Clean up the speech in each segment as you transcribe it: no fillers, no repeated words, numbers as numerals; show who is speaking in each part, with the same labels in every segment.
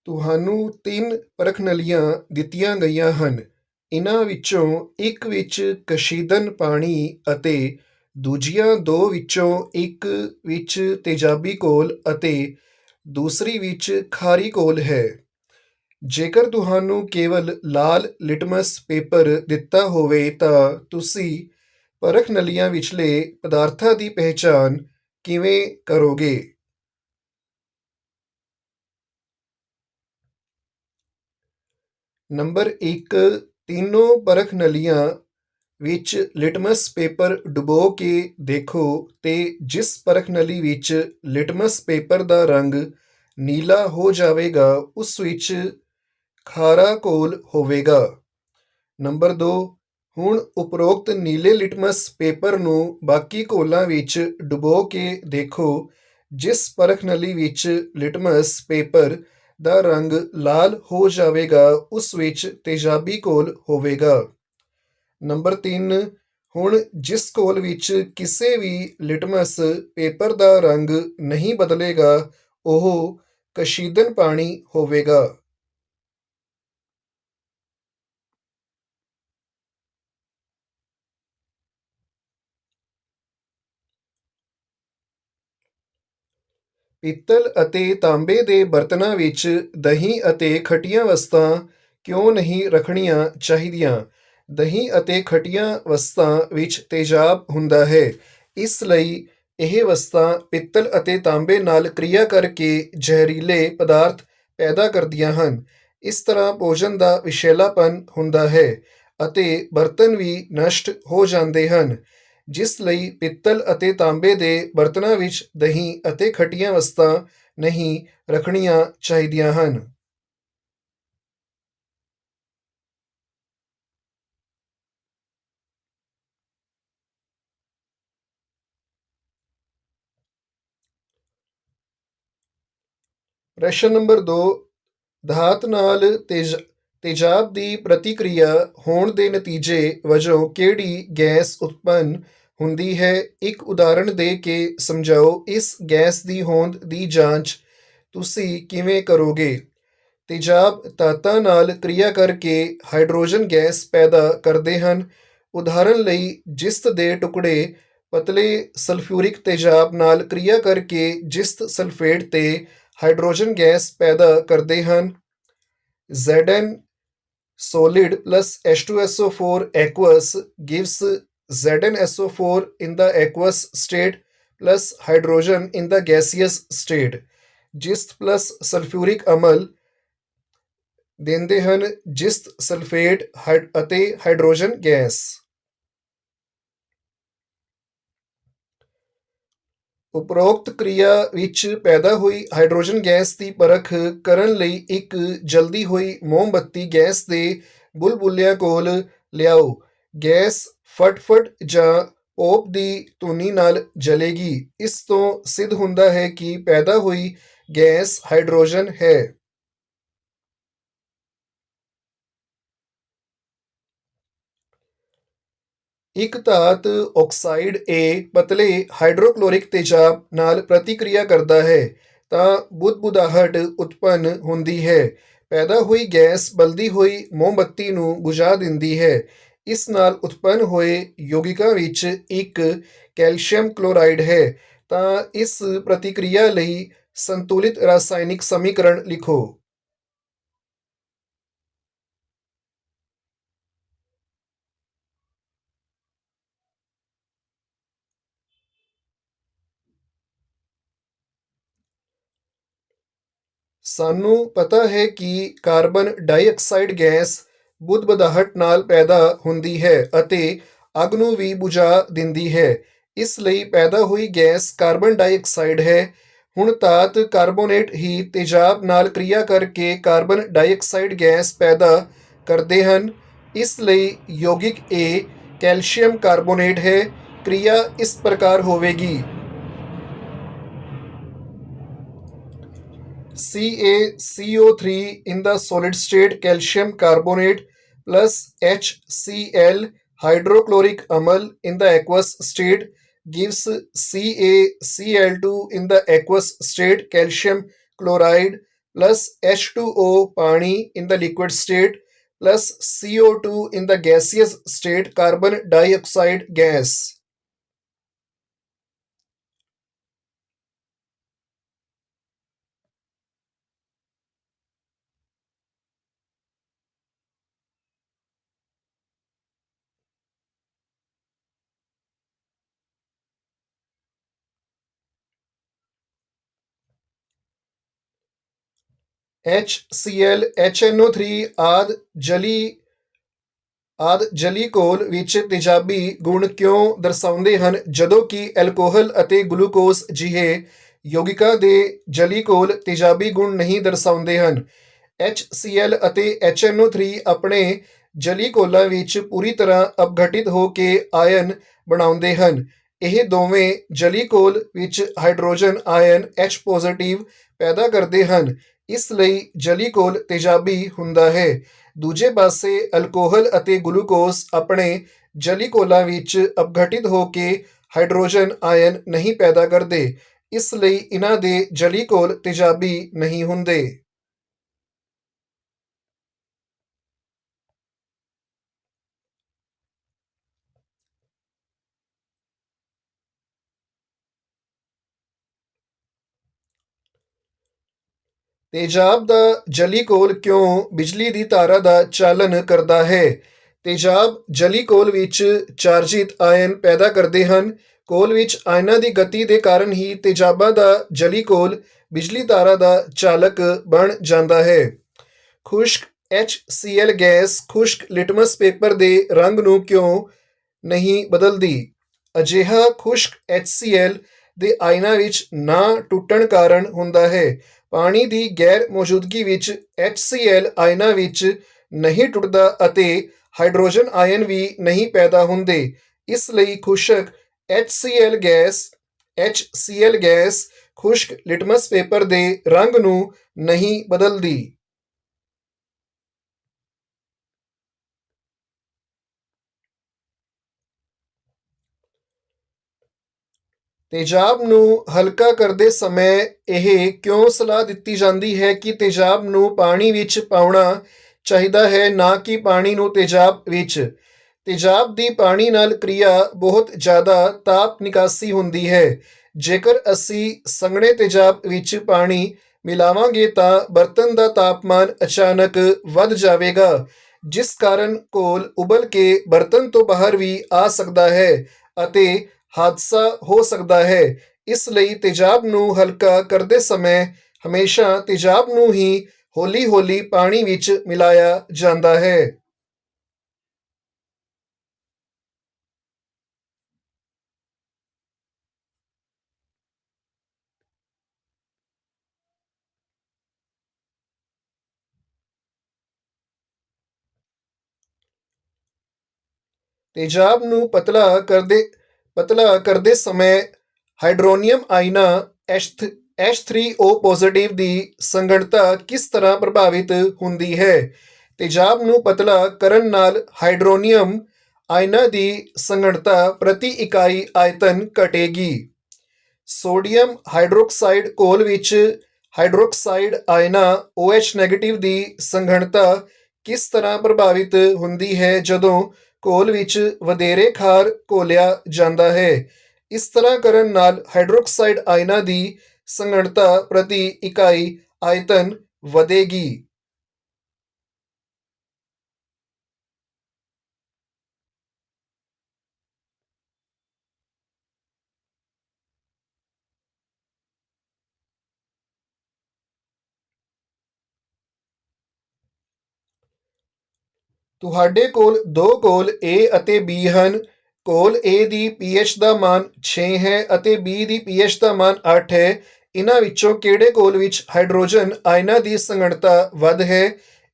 Speaker 1: ਤੁਹਾਨੂੰ ਤਿੰਨ ਪਰਖਨਲੀਆਂ ਦਿੱਤੀਆਂ ਗਈਆਂ ਹਨ। ਇਨ੍ਹਾਂ ਵਿੱਚੋਂ ਇੱਕ ਵਿੱਚ ਕਸ਼ੀਦਨ ਪਾਣੀ ਅਤੇ ਦੂਜੀਆਂ ਦੋ ਵਿੱਚੋਂ ਇੱਕ ਵਿੱਚ ਤੇਜ਼ਾਬੀ ਘੋਲ ਅਤੇ ਦੂਸਰੀ ਵਿੱਚ ਖਾਰੀ ਘੋਲ ਹੈ। ਜੇਕਰ ਤੁਹਾਨੂੰ ਕੇਵਲ ਲਾਲ ਲਿਟਮਸ ਪੇਪਰ ਦਿੱਤਾ ਹੋਵੇ ਤਾਂ ਤੁਸੀਂ ਪਰਖਨਲੀਆਂ ਵਿਚਲੇ ਪਦਾਰਥਾਂ ਦੀ ਪਹਿਚਾਣ ਕਿਵੇਂ ਕਰੋਗੇ? ਨੰਬਰ 1, ਤਿੰਨੋਂ ਪਰਖਨਲੀਆਂ ਵਿੱਚ ਲਿਟਮਸ ਪੇਪਰ ਡੁਬੋ ਕੇ ਦੇਖੋ ਤੇ ਜਿਸ ਪਰਖਨਲੀ ਵਿੱਚ ਲਿਟਮਸ ਪੇਪਰ ਦਾ ਰੰਗ ਨੀਲਾ ਹੋ ਜਾਵੇਗਾ ਉਸ ਵਿੱਚ ਖਾਰਾ ਘੋਲ ਹੋਵੇਗਾ। ਨੰਬਰ 2, ਹੁਣ ਉਪਰੋਕਤ ਨੀਲੇ ਲਿਟਮਸ ਪੇਪਰ ਨੂੰ ਬਾਕੀ ਘੋਲਾਂ ਵਿੱਚ ਡੁਬੋ ਕੇ ਦੇਖੋ। ਜਿਸ ਪਰਖਨਲੀ ਵਿੱਚ ਲਿਟਮਸ ਪੇਪਰ ਦਾ ਰੰਗ ਲਾਲ ਹੋ ਜਾਵੇਗਾ ਉਸ ਵਿੱਚ ਤੇਜ਼ਾਬੀ ਘੋਲ ਹੋਵੇਗਾ। ਨੰਬਰ 3, ਹੁਣ ਜਿਸ ਘੋਲ ਵਿੱਚ ਕਿਸੇ ਵੀ ਲਿਟਮਸ ਪੇਪਰ ਦਾ ਰੰਗ ਨਹੀਂ ਬਦਲੇਗਾ ਉਹ ਕਸ਼ੀਦਨ ਪਾਣੀ ਹੋਵੇਗਾ। ਪਿੱਤਲ ਅਤੇ ਤਾਂਬੇ ਦੇ ਬਰਤਨਾਂ ਵਿੱਚ ਦਹੀਂ ਅਤੇ ਖੱਟੀਆਂ ਵਸਤਾਂ ਕਿਉਂ ਨਹੀਂ ਰੱਖਣੀਆਂ ਚਾਹੀਦੀਆਂ? ਦਹੀਂ ਅਤੇ ਖੱਟੀਆਂ ਵਸਤਾਂ ਵਿੱਚ ਤੇਜ਼ਾਬ ਹੁੰਦਾ ਹੈ, ਇਸ ਲਈ ਇਹ ਵਸਤਾਂ ਪਿੱਤਲ ਅਤੇ ਤਾਂਬੇ ਨਾਲ ਕ੍ਰਿਆ ਕਰਕੇ ਜ਼ਹਿਰੀਲੇ ਪਦਾਰਥ ਪੈਦਾ ਕਰਦੀਆਂ ਹਨ। ਇਸ ਤਰ੍ਹਾਂ ਭੋਜਨ ਦਾ ਵਿਸ਼ੇਲਾਪਨ ਹੁੰਦਾ ਹੈ ਅਤੇ ਬਰਤਨ ਵੀ ਨਸ਼ਟ ਹੋ ਜਾਂਦੇ ਹਨ, ਜਿਸ ਲਈ ਪਿੱਤਲ ਅਤੇ ਤਾਂਬੇ ਦੇ ਬਰਤਨਾਂ ਵਿੱਚ ਦਹੀਂ ਅਤੇ ਖੱਟੀਆਂ ਵਸਤਾਂ ਨਹੀਂ ਰੱਖਣੀਆਂ ਚਾਹੀਦੀਆਂ ਹਨ। ਪ੍ਰਸ਼ਨ ਨੰਬਰ 2, ਧਾਤ ਨਾਲ ਤੇਜ਼ਾਬ ਦੀ ਪ੍ਰਤੀਕ੍ਰਿਆ ਹੋਣ ਦੇ ਨਤੀਜੇ ਵਜੋਂ ਕਿਹੜੀ ਗੈਸ ਉਤਪੰਨ ਹੁੰਦੀ ਹੈ? ਇੱਕ ਉਦਾਹਰਣ ਦੇ ਕੇ ਸਮਝਾਓ। ਇਸ ਗੈਸ ਦੀ ਹੋਂਦ ਦੀ ਜਾਂਚ ਤੁਸੀਂ ਕਿਵੇਂ ਕਰੋਗੇ? ਤੇਜ਼ਾਬ ਧਾਤਾਂ ਨਾਲ ਕ੍ਰਿਆ ਕਰਕੇ ਹਾਈਡਰੋਜਨ ਗੈਸ ਪੈਦਾ ਕਰਦੇ ਹਨ। ਉਦਾਹਰਣ ਲਈ ਜਿਸਤ ਦੇ ਟੁਕੜੇ ਪਤਲੇ ਸਲਫਿਊਰਿਕ ਤੇਜ਼ਾਬ ਨਾਲ ਕ੍ਰਿਆ ਕਰਕੇ ਜਿਸਤ ਸਲਫੇਟ ਤੇ ਹਾਈਡਰੋਜਨ ਗੈਸ ਪੈਦਾ ਕਰਦੇ ਹਨ। Zn solid plus H2SO4 aqueous gives ZnSO4 in the aqueous state plus hydrogen in the gaseous state। ਜਿਸਤ ਪਲਸ ਸਲਫਿਊਰਿਕ ਅਮਲ ਦਿੰਦੇ ਹਨ ਜਿਸਤ ਸਲਫੇਟ ਅਤੇ ਹਾਈਡਰੋਜਨ ਗੈਸ। ਉਪਰੋਕਤ ਕ੍ਰਿਆ ਵਿੱਚ ਪੈਦਾ ਹੋਈ ਹਾਈਡਰੋਜਨ ਗੈਸ ਦੀ ਪਰਖ ਕਰਨ ਲਈ ਇੱਕ ਜਲਦੀ ਹੋਈ ਮੋਮਬੱਤੀ ਗੈਸ ਦੇ ਬੁਲਬੁਲਿਆਂ ਕੋਲ ਲਿਆਓ। ਗੈਸ ਫਟ-ਫਟ ਜਾਂ ਪੌਪ ਦੀ ਧੁਨੀ ਨਾਲ ਜਲੇਗੀ। ਇਸ ਤੋਂ ਸਿੱਧ ਹੁੰਦਾ ਹੈ ਕਿ ਪੈਦਾ ਹੋਈ ਗੈਸ ਹਾਈਡਰੋਜਨ ਹੈ। ਇੱਕ ਧਾਤ ਆਕਸਾਈਡ A ਪਤਲੇ ਹਾਈਡਰੋਕਲੋਰਿਕ ਤੇਜ਼ਾਬ ਨਾਲ ਪ੍ਰਤੀਕ੍ਰਿਆ ਕਰਦਾ ਹੈ ਤਾਂ ਬੁਦਬੁਦਾਹਟ ਉਤਪੰਨ ਹੁੰਦੀ ਹੈ। ਪੈਦਾ ਹੋਈ ਗੈਸ ਬਲਦੀ ਹੋਈ ਮੋਮਬੱਤੀ ਨੂੰ ਬੁਝਾ ਦਿੰਦੀ ਹੈ। ਇਸ ਨਾਲ ਉਤਪੰਨ ਹੋਏ ਯੌਗਿਕਾਂ ਵਿੱਚ ਇੱਕ ਕੈਲਸ਼ੀਅਮ ਕਲੋਰਾਈਡ ਹੈ ਤਾਂ ਇਸ ਪ੍ਰਤੀਕ੍ਰਿਆ ਲਈ ਸੰਤੁਲਿਤ ਰਾਸਾਇਣਿਕ ਸਮੀਕਰਨ ਲਿਖੋ। ਸਾਨੂੰ ਪਤਾ ਹੈ ਕਿ ਕਾਰਬਨ ਡਾਈਆਕਸਾਈਡ ਗੈਸ ਬੁਦਬੁਦਾਹਟ ਨਾਲ ਪੈਦਾ ਹੁੰਦੀ ਹੈ ਅਤੇ ਅੱਗ ਨੂੰ ਵੀ ਬੁਝਾ ਦਿੰਦੀ ਹੈ। ਇਸ ਲਈ ਪੈਦਾ ਹੋਈ ਗੈਸ ਕਾਰਬਨ ਡਾਈਆਕਸਾਈਡ ਹੈ। ਹੁਣ ਧਾਤ ਕਾਰਬੋਨੇਟ ਹੀ ਤੇਜ਼ਾਬ ਨਾਲ ਕ੍ਰਿਆ ਕਰਕੇ ਕਾਰਬਨ ਡਾਈਆਕਸਾਈਡ ਗੈਸ ਪੈਦਾ ਕਰਦੇ ਹਨ। ਇਸ ਲਈ ਯੌਗਿਕ A ਕੈਲਸ਼ੀਅਮ ਕਾਰਬੋਨੇਟ ਹੈ। ਕ੍ਰਿਆ ਇਸ ਪ੍ਰਕਾਰ ਹੋਵੇਗੀ। CaCO3 in the solid state calcium carbonate plus HCl hydrochloric amal in the aqueous state gives CaCl2 in the aqueous state calcium chloride plus H2O पानी in the liquid state plus CO2 in the gaseous state carbon dioxide gas. HCl, HNO3 ਆਦਿ ਜਲੀ ਘੋਲ ਵਿੱਚ ਤੇਜ਼ਾਬੀ ਗੁਣ ਕਿਉਂ ਦਰਸਾਉਂਦੇ ਹਨ ਜਦੋਂ ਕਿ ਐਲਕੋਹਲ ਅਤੇ ਗਲੂਕੋਜ਼ ਜਿਹੇ ਯੌਗਿਕਾਂ ਦੇ ਜਲੀ ਘੋਲ ਤੇਜ਼ਾਬੀ ਗੁਣ ਨਹੀਂ ਦਰਸਾਉਂਦੇ ਹਨ। HCl ਅਤੇ HNO3 ਆਪਣੇ ਜਲੀ ਘੋਲਾਂ ਵਿੱਚ ਪੂਰੀ ਤਰ੍ਹਾਂ ਅਪਘਟਿਤ ਹੋ ਕੇ ਆਇਨ ਬਣਾਉਂਦੇ ਹਨ। ਇਹ ਦੋਵੇਂ ਜਲੀ ਘੋਲ ਵਿੱਚ ਹਾਈਡਰੋਜਨ ਆਇਨ H ਪੋਜ਼ਿਟਿਵ ਪੈਦਾ ਕਰਦੇ ਹਨ, ਇਸ ਲਈ ਜਲੀ ਘੋਲ ਤੇਜ਼ਾਬੀ ਹੁੰਦਾ ਹੈ। ਦੂਜੇ ਪਾਸੇ ਅਲਕੋਹਲ ਅਤੇ ਗਲੂਕੋਜ਼ ਆਪਣੇ ਜਲੀ ਘੋਲਾਂ ਵਿੱਚ ਅਪਘਟਿਤ ਹੋ ਕੇ ਹਾਈਡਰੋਜਨ ਆਇਨ ਨਹੀਂ ਪੈਦਾ ਕਰਦੇ, ਇਸ ਲਈ ਇਹਨਾਂ ਦੇ ਜਲੀ ਘੋਲ ਤੇਜ਼ਾਬੀ ਨਹੀਂ ਹੁੰਦੇ। ਤੇਜ਼ਾਬ ਦਾ ਜਲੀ ਘੋਲ ਕਿਉਂ ਬਿਜਲੀ ਦੀ ਤਾਰਾਂ ਦਾ ਚਾਲਨ ਕਰਦਾ ਹੈ? ਤੇਜ਼ਾਬ ਜਲੀ ਘੋਲ ਵਿੱਚ ਚਾਰਜਿਤ ਆਇਨ ਪੈਦਾ ਕਰਦੇ ਹਨ। ਘੋਲ ਵਿੱਚ ਆਇਨਾਂ ਦੀ ਗਤੀ ਦੇ ਕਾਰਨ ਹੀ ਤੇਜ਼ਾਬਾਂ ਦਾ ਜਲੀ ਘੋਲ ਬਿਜਲੀ ਤਾਰਾਂ ਦਾ ਚਾਲਕ ਬਣ ਜਾਂਦਾ ਹੈ। ਖੁਸ਼ਕ HCl ਗੈਸ ਖੁਸ਼ਕ ਲਿਟਮਸ ਪੇਪਰ ਦੇ ਰੰਗ ਨੂੰ ਕਿਉਂ ਨਹੀਂ ਬਦਲਦੀ? ਅਜਿਹਾ ਖੁਸ਼ਕ HCl ਦੇ ਆਇਨਾਂ ਵਿੱਚ ਨਾ ਟੁੱਟਣ ਕਾਰਨ ਹੁੰਦਾ ਹੈ। ਪਾਣੀ ਦੀ ਗੈਰ ਮੌਜੂਦਗੀ ਵਿੱਚ HCl ਆਇਨਾਂ ਵਿੱਚ ਨਹੀਂ ਟੁੱਟਦਾ ਅਤੇ ਹਾਈਡਰੋਜਨ ਆਇਨ ਵੀ ਨਹੀਂ ਪੈਦਾ ਹੁੰਦੇ, ਇਸ ਲਈ ਖੁਸ਼ਕ HCl ਗੈਸ ਖੁਸ਼ਕ ਲਿਟਮਸ ਪੇਪਰ ਦੇ ਰੰਗ ਨੂੰ ਨਹੀਂ ਬਦਲਦੀ। ਤੇਜ਼ਾਬ ਨੂੰ ਹਲਕਾ ਕਰਦੇ ਸਮੇਂ ਇਹ ਕਿਉਂ ਸਲਾਹ ਦਿੱਤੀ ਜਾਂਦੀ ਹੈ ਕਿ ਤੇਜ਼ਾਬ ਨੂੰ ਪਾਣੀ ਵਿੱਚ ਪਾਉਣਾ ਚਾਹੀਦਾ ਹੈ, ਨਾ ਕਿ ਪਾਣੀ ਨੂੰ ਤੇਜ਼ਾਬ ਵਿੱਚ? ਤੇਜ਼ਾਬ ਦੀ ਪਾਣੀ ਨਾਲ ਕ੍ਰਿਆ ਬਹੁਤ ਜ਼ਿਆਦਾ ਤਾਪ ਨਿਕਾਸੀ ਹੁੰਦੀ ਹੈ। ਜੇਕਰ ਅਸੀਂ ਸੰਘਣੇ ਤੇਜ਼ਾਬ ਵਿੱਚ ਪਾਣੀ ਮਿਲਾਵਾਂਗੇ ਤਾਂ ਬਰਤਨ ਦਾ ਤਾਪਮਾਨ ਅਚਾਨਕ ਵੱਧ ਜਾਵੇਗਾ, ਜਿਸ ਕਾਰਨ ਘੋਲ ਉਬਲ ਕੇ ਬਰਤਨ ਤੋਂ ਬਾਹਰ ਵੀ ਆ ਸਕਦਾ ਹੈ ਅਤੇ ਹਾਦਸਾ ਹੋ ਸਕਦਾ ਹੈ। ਇਸ ਲਈ ਤੇਜ਼ਾਬ ਨੂੰ ਹਲਕਾ ਕਰਦੇ ਸਮੇਂ ਹਮੇਸ਼ਾ ਤੇਜ਼ਾਬ ਨੂੰ ਹੀ ਹੌਲੀ-ਹੌਲੀ ਪਾਣੀ ਵਿੱਚ ਮਿਲਾਇਆ ਜਾਂਦਾ ਹੈ। ਤੇਜ਼ਾਬ ਨੂੰ ਪਤਲਾ ਕਰਦੇ ਸਮੇਂ ਹਾਈਡਰੋਨੀਅਮ ਆਇਨਾਂ H3O ਪੋਜ਼ਿਟਿਵ ਦੀ ਸੰਘਣਤਾ ਕਿਸ ਤਰ੍ਹਾਂ ਪ੍ਰਭਾਵਿਤ ਹੁੰਦੀ ਹੈ? ਤੇਜ਼ਾਬ ਨੂੰ ਪਤਲਾ ਕਰਨ ਨਾਲ ਹਾਈਡਰੋਨੀਅਮ ਆਇਨਾਂ ਦੀ ਸੰਘਣਤਾ ਪ੍ਰਤੀ ਇਕਾਈ ਆਇਤਨ ਘਟੇਗੀ। ਸੋਡੀਅਮ ਹਾਈਡਰੋਕਸਾਈਡ ਘੋਲ ਵਿੱਚ ਹਾਈਡਰੋਕਸਾਈਡ ਆਇਨਾਂ OH ਨੈਗੇਟਿਵ ਦੀ ਸੰਘਣਤਾ ਕਿਸ ਤਰ੍ਹਾਂ ਪ੍ਰਭਾਵਿਤ ਹੁੰਦੀ ਹੈ ਜਦੋਂ ਘੋਲ ਵਿੱਚ ਵਧੇਰੇ ਖਾਰ ਘੋਲਿਆ ਜਾਂਦਾ ਹੈ? ਇਸ ਤਰ੍ਹਾਂ ਕਰਨ ਨਾਲ ਹਾਈਡਰੋਕਸਾਈਡ ਆਇਨਾਂ ਦੀ ਸੰਘਣਤਾ ਪ੍ਰਤੀ ਇਕਾਈ ਆਇਤਨ ਵਧੇਗੀ। ਤੁਹਾਡੇ ਕੋਲ ਦੋ ਘੋਲ A ਅਤੇ B ਹਨ। ਘੋਲ A ਦੀ pH ਦਾ ਮਾਨ 6 ਹੈ ਅਤੇ B ਦੀ pH ਦਾ ਮਾਨ 8 ਹੈ। ਇਹਨਾਂ ਵਿੱਚੋਂ ਕਿਹੜੇ ਘੋਲ ਵਿੱਚ ਹਾਈਡਰੋਜਨ ਆਇਨਾਂ ਦੀ ਸੰਘਣਤਾ ਵੱਧ ਹੈ?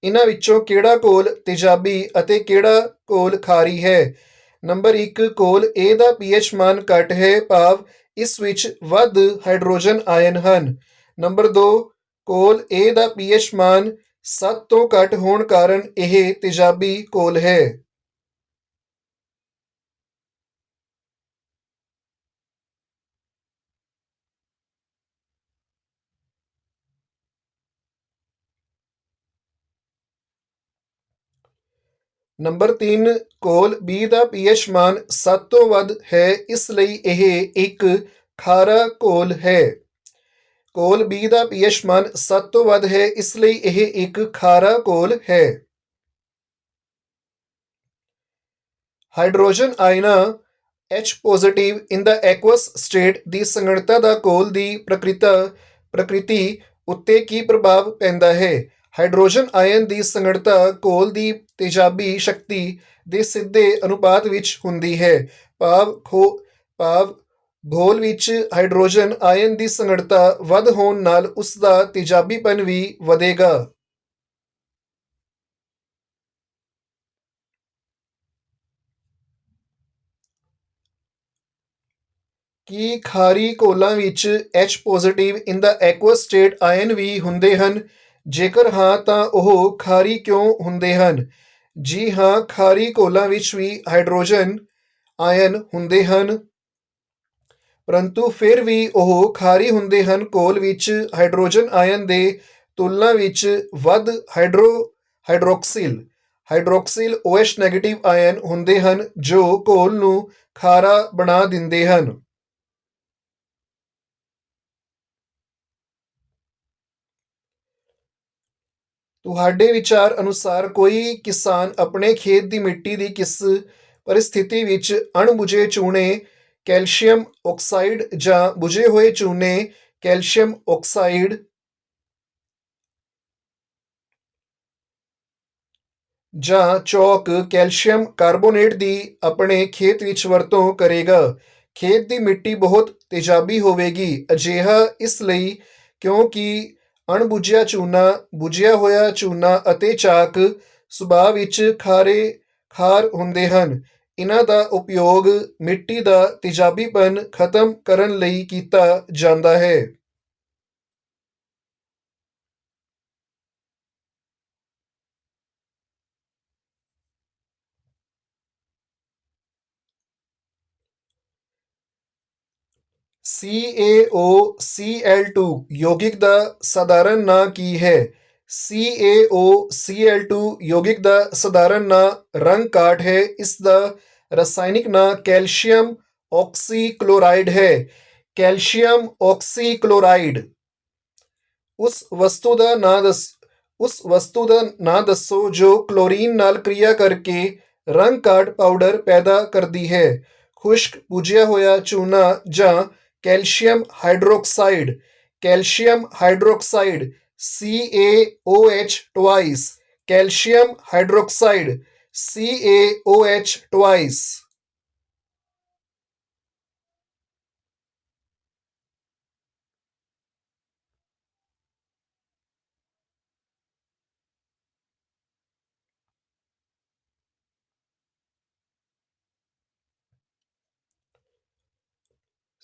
Speaker 1: ਇਹਨਾਂ ਵਿੱਚੋਂ ਕਿਹੜਾ ਘੋਲ ਤੇਜ਼ਾਬੀ ਅਤੇ ਕਿਹੜਾ ਘੋਲ ਖਾਰੀ ਹੈ? ਨੰਬਰ 1, ਘੋਲ A ਦਾ pH ਮਾਨ ਘੱਟ ਹੈ, ਭਾਵ ਇਸ ਵਿੱਚ ਵੱਧ ਹਾਈਡਰੋਜਨ ਆਇਨ ਹਨ। ਨੰਬਰ 2, ਘੋਲ A ਦਾ pH ਮਾਨ 7 ਤੋਂ ਘੱਟ ਹੋਣ ਕਾਰਨ ਇਹ ਤੇਜ਼ਾਬੀ ਘੋਲ ਹੈ। ਨੰਬਰ 3, ਘੋਲ B ਦਾ pH ਮਾਨ 7 ਤੋਂ ਵੱਧ ਹੈ, ਇਸ ਲਈ ਇਹ ਇੱਕ ਖਾਰਾ ਘੋਲ ਹੈ। ਘੋਲ B ਦਾ pH ਮਾਨ 7 ਤੋਂ ਵੱਧ ਹੈ, ਇਸ ਲਈ ਇਹ ਇੱਕ ਖਾਰਾ ਘੋਲ ਹੈ। ਹਾਈਡਰੋਜਨ ਆਇਨਾਂ H ਪੋਜ਼ਿਟਿਵ ਇਨ ਦਾ ਐਕੁਅਸ ਸਟੇਟ ਦੀ ਸੰਘਣਤਾ ਦਾ ਘੋਲ ਦੀ ਪ੍ਰਕਿਰਤੀ ਉੱਤੇ ਕੀ ਪ੍ਰਭਾਵ ਪੈਂਦਾ ਹੈ? ਹਾਈਡਰੋਜਨ ਆਇਨ ਦੀ ਸੰਘਣਤਾ ਘੋਲ ਦੀ ਤੇਜ਼ਾਬੀ ਸ਼ਕਤੀ ਦੇ ਸਿੱਧੇ ਅਨੁਪਾਤ ਵਿੱਚ ਹੁੰਦੀ ਹੈ। ਭਾਵ ਘੋਲ ਵਿੱਚ ਹਾਈਡਰੋਜਨ ਆਇਨ ਦੀ ਸੰਘਣਤਾ ਵੱਧ ਹੋਣ ਨਾਲ ਉਸ ਦਾ ਤੇਜ਼ਾਬੀਪਨ ਵੀ ਵਧੇਗਾ। ਕੀ ਖਾਰੀ ਘੋਲਾਂ ਵਿੱਚ H ਪੋਜ਼ਿਟਿਵ ਇਨ ਦਾ ਐਕੁਅਸ ਸਟੇਟ ਆਇਨ ਵੀ ਹੁੰਦੇ ਹਨ? ਜੇਕਰ ਹਾਂ ਤਾਂ ਉਹ ਖਾਰੀ ਕਿਉਂ ਹੁੰਦੇ ਹਨ? ਜੀ ਹਾਂ, ਖਾਰੀ ਘੋਲਾਂ ਵਿੱਚ ਵੀ ਹਾਈਡਰੋਜਨ ਆਇਨ ਹੁੰਦੇ ਹਨ, ਪਰੰਤੂ ਫਿਰ ਵੀ ਉਹ ਖਾਰੀ ਹੁੰਦੇ ਹਨ। ਘੋਲ ਵਿੱਚ ਹਾਈਡਰੋਜਨ ਆਇਨ ਦੇ ਤੁਲਨਾ ਵਿੱਚ ਵੱਧ ਹਾਈਡਰੋਕਸਿਲ OH ਨੈਗੇਟਿਵ ਆਇਨ ਹੁੰਦੇ ਹਨ, ਜੋ ਘੋਲ ਨੂੰ ਖਾਰਾ ਬਣਾ ਦਿੰਦੇ ਹਨ। ਤੁਹਾਡੇ ਵਿਚਾਰ ਅਨੁਸਾਰ ਕੋਈ ਕਿਸਾਨ ਆਪਣੇ ਖੇਤ ਦੀ ਮਿੱਟੀ ਦੀ ਕਿਸ ਪਰਿਸਥਿਤੀ ਵਿੱਚ ਅਣਬੁਝੇ ਚੂਨੇ ਕੈਲਸ਼ੀਅਮ ਆਕਸਾਈਡ ਜਾਂ ਬੁਝੇ ਹੋਏ ਚੂਨੇ ਕੈਲਸ਼ੀਅਮ ਆਕਸਾਈਡ ਜਾਂ ਚੌਕ ਕੈਲਸ਼ੀਅਮ ਕਾਰਬੋਨੇਟ ਦੀ ਆਪਣੇ ਖੇਤ ਵਿੱਚ ਵਰਤੋਂ ਕਰੇਗਾ? ਖੇਤ ਦੀ ਮਿੱਟੀ ਬਹੁਤ ਤੇਜ਼ਾਬੀ ਹੋਵੇਗੀ। ਅਜਿਹਾ ਇਸ ਲਈ ਕਿਉਂਕਿ ਅਣਬੁਝਿਆ ਚੂਨਾ, ਬੁਝਿਆ ਹੋਇਆ ਚੂਨਾ ਅਤੇ ਚਾਕ ਸੁਭਾਅ ਵਿੱਚ ਖਾਰ ਹੁੰਦੇ ਹਨ। ਇਹਨਾਂ ਦਾ ਉਪਯੋਗ ਮਿੱਟੀ ਦਾ ਤੇਜ਼ਾਬੀਪਨ ਖਤਮ ਕਰਨ ਲਈ ਕੀਤਾ ਜਾਂਦਾ ਹੈ। CaOCl2 ਯੌਗਿਕ ਦਾ ਸਾਧਾਰਨ ਨਾਂ ਕੀ ਹੈ? CaOCl2 ਯੌਗਿਕ ਦਾ ਸਾਧਾਰਨ ਨਾਂ ਰੰਗ ਕਾਠ ਹੈ। ਇਸ ਦਾ ਰਸਾਇਣਿਕ ਨਾਂ ਕੈਲਸ਼ੀਅਮ ਆਕਸੀਕਲੋਰਾਈਡ ਹੈ। ਕੈਲਸ਼ੀਅਮ ਆਕਸੀਕਲੋਰਾਈਡ। ਉਸ ਵਸਤੂ ਦਾ ਨਾਂ ਦੱਸੋ ਜੋ ਕਲੋਰੀਨ ਨਾਲ ਕ੍ਰਿਆ ਕਰਕੇ ਰੰਗ ਕਾਠ ਪਾਊਡਰ ਪੈਦਾ ਕਰਦੀ ਹੈ। ਖੁਸ਼ਕ ਬੁਝਿਆ ਹੋਇਆ ਚੂਨਾ ਜਾਂ calcium hydroxide. Calcium hydroxide CaOH2। Calcium hydroxide CaOH2।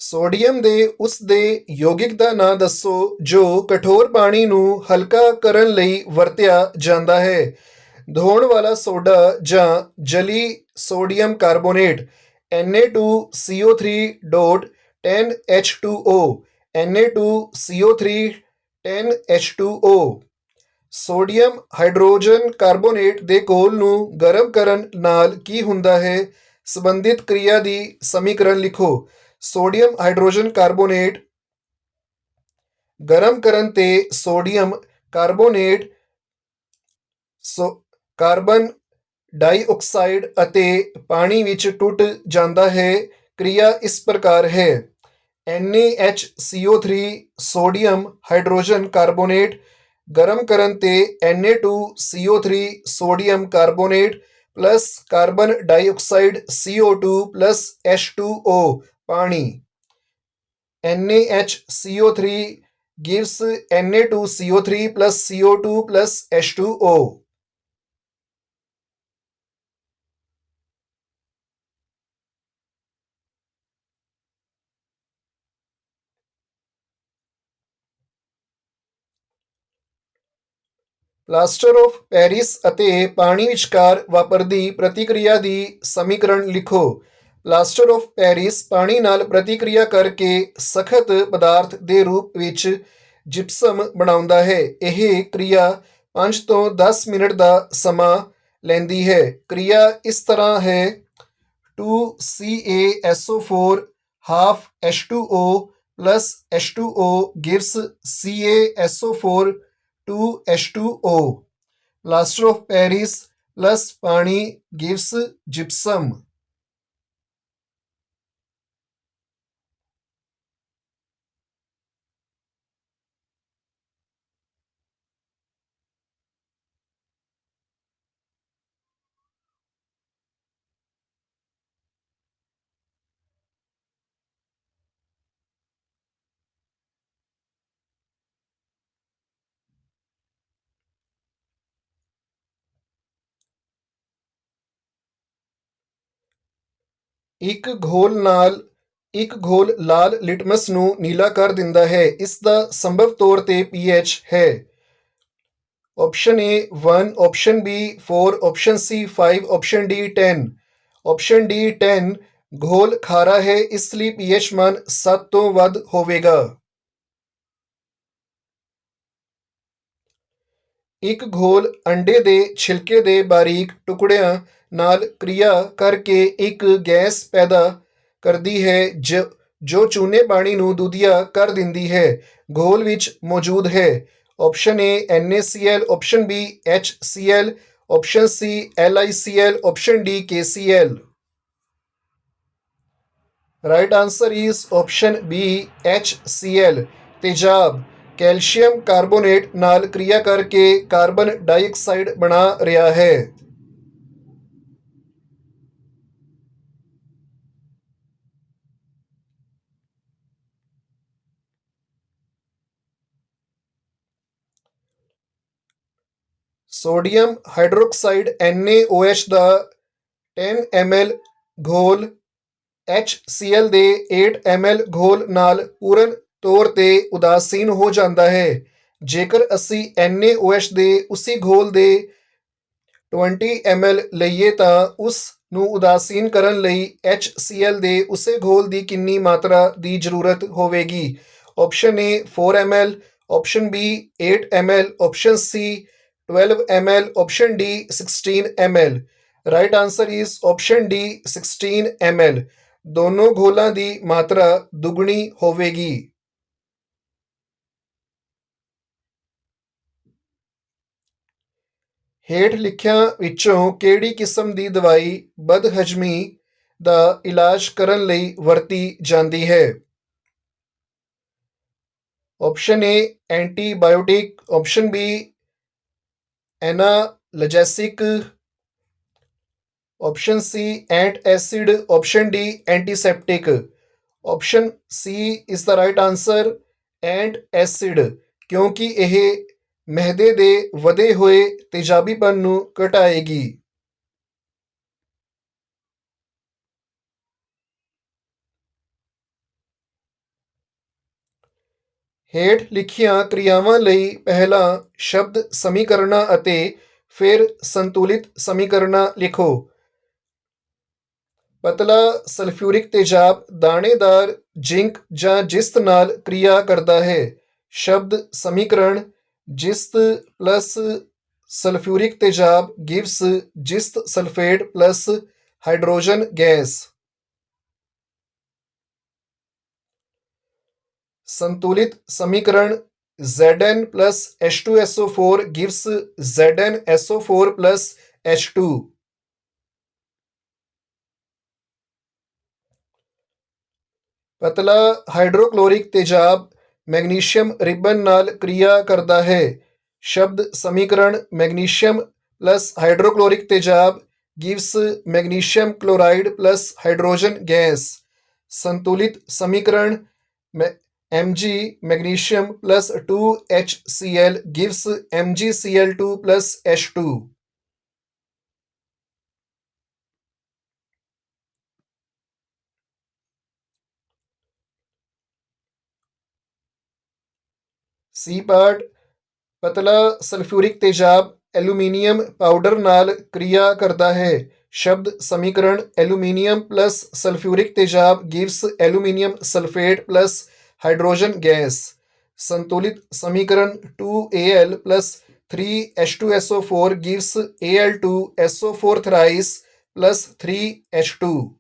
Speaker 1: Sodium ਦੇ ਉਸ ਦੇ ਯੌਗਿਕ ਦਾ ਨਾਂ ਦੱਸੋ ਜੋ ਕਠੋਰ ਪਾਣੀ ਨੂੰ ਹਲਕਾ ਕਰਨ ਲਈ ਵਰਤਿਆ ਜਾਂਦਾ ਹੈ। ਧੋਣ ਵਾਲਾ ਸੋਡਾ ਜਾਂ ਜਲੀ sodium carbonate Na2CO3.10H2O। Na2CO3.10H2O। Sodium hydrogen carbonate ਦੇ ਘੋਲ ਨੂੰ ਗਰਮ ਕਰਨ ਨਾਲ ਕੀ ਹੁੰਦਾ ਹੈ? ਸੰਬੰਧਿਤ ਕ੍ਰਿਆ ਦੀ ਸਮੀਕਰਨ ਲਿਖੋ। ਸੋਡੀਅਮ ਹਾਈਡਰੋਜਨ ਕਾਰਬੋਨੇਟ ਗਰਮ ਕਰਨ ਤੇ ਸੋਡੀਅਮ ਕਾਰਬੋਨੇਟ ਕਾਰਬਨ ਡਾਈਆਕਸਾਈਡ ਅਤੇ ਪਾਣੀ ਵਿੱਚ ਟੁੱਟ ਜਾਂਦਾ ਹੈ। ਕ੍ਰਿਆ ਇਸ ਪ੍ਰਕਾਰ ਹੈ। NaHCO3 ਸੋਡੀਅਮ ਹਾਈਡਰੋਜਨ ਕਾਰਬੋਨੇਟ ਗਰਮ ਕਰਨ ਤੇ Na2CO3 sodium carbonate plus carbon dioxide CO2 plus H2O ਪਾਣੀ। NaHCO3 gives Na2CO3 plus CO2 plus H2O। Plaster of Paris ਅਤੇ ਪਾਣੀ ਵਿਚਕਾਰ ਵਾਪਰਦੀ ਪ੍ਰਤੀਕ੍ਰਿਆ ਦੀ ਸਮੀਕਰਨ ਲਿਖੋ। ਪਲਾਸਟਰ ਆਫ ਪੈਰਿਸ ਪਾਣੀ ਨਾਲ ਪ੍ਰਤੀਕ੍ਰਿਆ ਕਰਕੇ ਸਖਤ ਪਦਾਰਥ ਦੇ ਰੂਪ ਵਿੱਚ ਜਿਪਸਮ ਬਣਾਉਂਦਾ ਹੈ। ਇਹ ਕ੍ਰਿਆ 5 ਤੋਂ 10 ਮਿੰਟ ਦਾ ਸਮਾਂ ਲੈਂਦੀ ਹੈ। क्रिया इस तरह है 2CaSO4 half H2O plus H2O gives CaSO4 2H2O. Plaster of Paris plus पानी gives gypsum. ਇੱਕ ਘੋਲ ਲਾਲ ਲਿਟਮਸ ਨੂੰ ਨੀਲਾ ਕਰ ਦਿੰਦਾ ਹੈ। ਇਸ ਦਾ ਸੰਭਵ ਤੌਰ ਤੇ pH ਹੈ। Option A 1, option B 4, option C 5, option D 10। Option D 10 ਘੋਲ ਖਾਰਾ ਹੈ, ਇਸ ਲਈ pH ਮਾਨ 7 ਤੋਂ ਵੱਧ ਹੋਵੇਗਾ। ਇੱਕ ਘੋਲ ਅੰਡੇ ਦੇ ਛਿਲਕੇ ਦੇ ਬਾਰੀਕ ਟੁਕੜਿਆਂ ਨਾਲ ਕਿਰਿਆ ਕਰਕੇ ਇੱਕ ਗੈਸ ਪੈਦਾ ਕਰਦੀ ਹੈ ਜੋ ਚੂਨੇ ਪਾਣੀ ਨੂੰ ਦੁਧੀਆ ਕਰ ਦਿੰਦੀ ਹੈ। ਘੋਲ ਵਿੱਚ ਮੌਜੂਦ ਹੈ। Option A NaCl, option B HCl, option C LiCl, option D KCl। Right answer is option B HCl। तेजाब कैल्शियम कार्बोनेट नाल क्रिया करके कार्बन डाइऑक्साइड बना रहा है। सोडियम हाइड्रोक्साइड NaOH ਦਾ 10 ml ਘੋਲ HCl ਦੇ 8 ml ਘੋਲ ਨਾਲ ਪੂਰਨ ਤੌਰ ਤੇ ਉਦਾਸੀਨ ਹੋ ਜਾਂਦਾ ਹੈ। ਜੇਕਰ ਅਸੀਂ NaOH ਦੇ ਉਸੇ ਘੋਲ ਦੇ 20 ml ਲਈਏ ਤਾਂ ਉਸ ਨੂੰ ਉਦਾਸੀਨ ਕਰਨ ਲਈ HCl ਦੇ ਉਸੇ ਘੋਲ ਦੀ ਕਿੰਨੀ ਮਾਤਰਾ ਦੀ ਜ਼ਰੂਰਤ ਹੋਵੇਗੀ? Option A 4 ml, option B 8 ml, option C 12 ml, option D 16 ml। Right answer is option D 16 ml। ਦੋਨੋਂ ਘੋਲਾਂ ਦੀ ਮਾਤਰਾ ਦੁੱਗਣੀ ਹੋਵੇਗੀ। ਹੇਠ ਲਿਖਿਆਂ ਵਿੱਚੋਂ ਕਿਹੜੀ ਕਿਸਮ ਦੀ ਦਵਾਈ ਬਦਹਜ਼ਮੀ ਦਾ ਇਲਾਜ ਕਰਨ ਲਈ ਵਰਤੀ ਜਾਂਦੀ ਹੈ? Option A antibiotic, option B analgesic, option C antacid, option D antiseptic. Option C is the right answer antacid, क्योंकि यह ਮਿਹਦੇ ਦੇ ਵਧੇ ਹੋਏ ਤੇਜ਼ਾਬੀਪਨ ਨੂੰ ਘਟਾਏਗੀ। ਹੇਠ ਲਿਖੀਆਂ ਕ੍ਰਿਆਵਾਂ ਲਈ ਪਹਿਲਾਂ ਸ਼ਬਦ ਸਮੀਕਰਨਾਂ ਅਤੇ ਫਿਰ ਸੰਤੁਲਿਤ ਸਮੀਕਰਨਾਂ ਲਿਖੋ। ਪਤਲਾ ਸਲਫਿਊਰਿਕ ਤੇਜ਼ਾਬ ਦਾਣੇਦਾਰ ਜ਼ਿੰਕ ਜਾਂ ਜਿਸਤ ਨਾਲ ਕਿਰਿਆ ਕਰਦਾ ਹੈ। ਸ਼ਬਦ ਸਮੀਕਰਨ जिस्त प्लस सल्फ्यूरिक तेजाब गिव्स जिस्त सल्फेट प्लस हाइड्रोजन गैस। संतुलित समीकरण Zn plus H2SO4 gives ZnSO4 plus H2। पतला हाइड्रोक्लोरिक तेजाब मैग्नीशियम रिबन नाल क्रिया करता है। शब्द समीकरण मैग्नीशियम प्लस हाइड्रोक्लोरिक तेजाब gives magnesium chloride plus hydrogen gas. संतुलित समीकरण Mg magnesium plus 2HCl gives MgCl2 plus H2। C part पतला सल्फ्यूरिक तेजाब एल्यूमीनियम पाउडर नाल क्रिया करता है। शब्द समीकरण एल्यूमीनियम प्लस सल्फ्यूरिक तेजाब gives aluminium sulphate plus hydrogen gas. संतुलित समीकरण 2Al plus 3H2SO4 gives Al2SO4 thrice plus 3H2.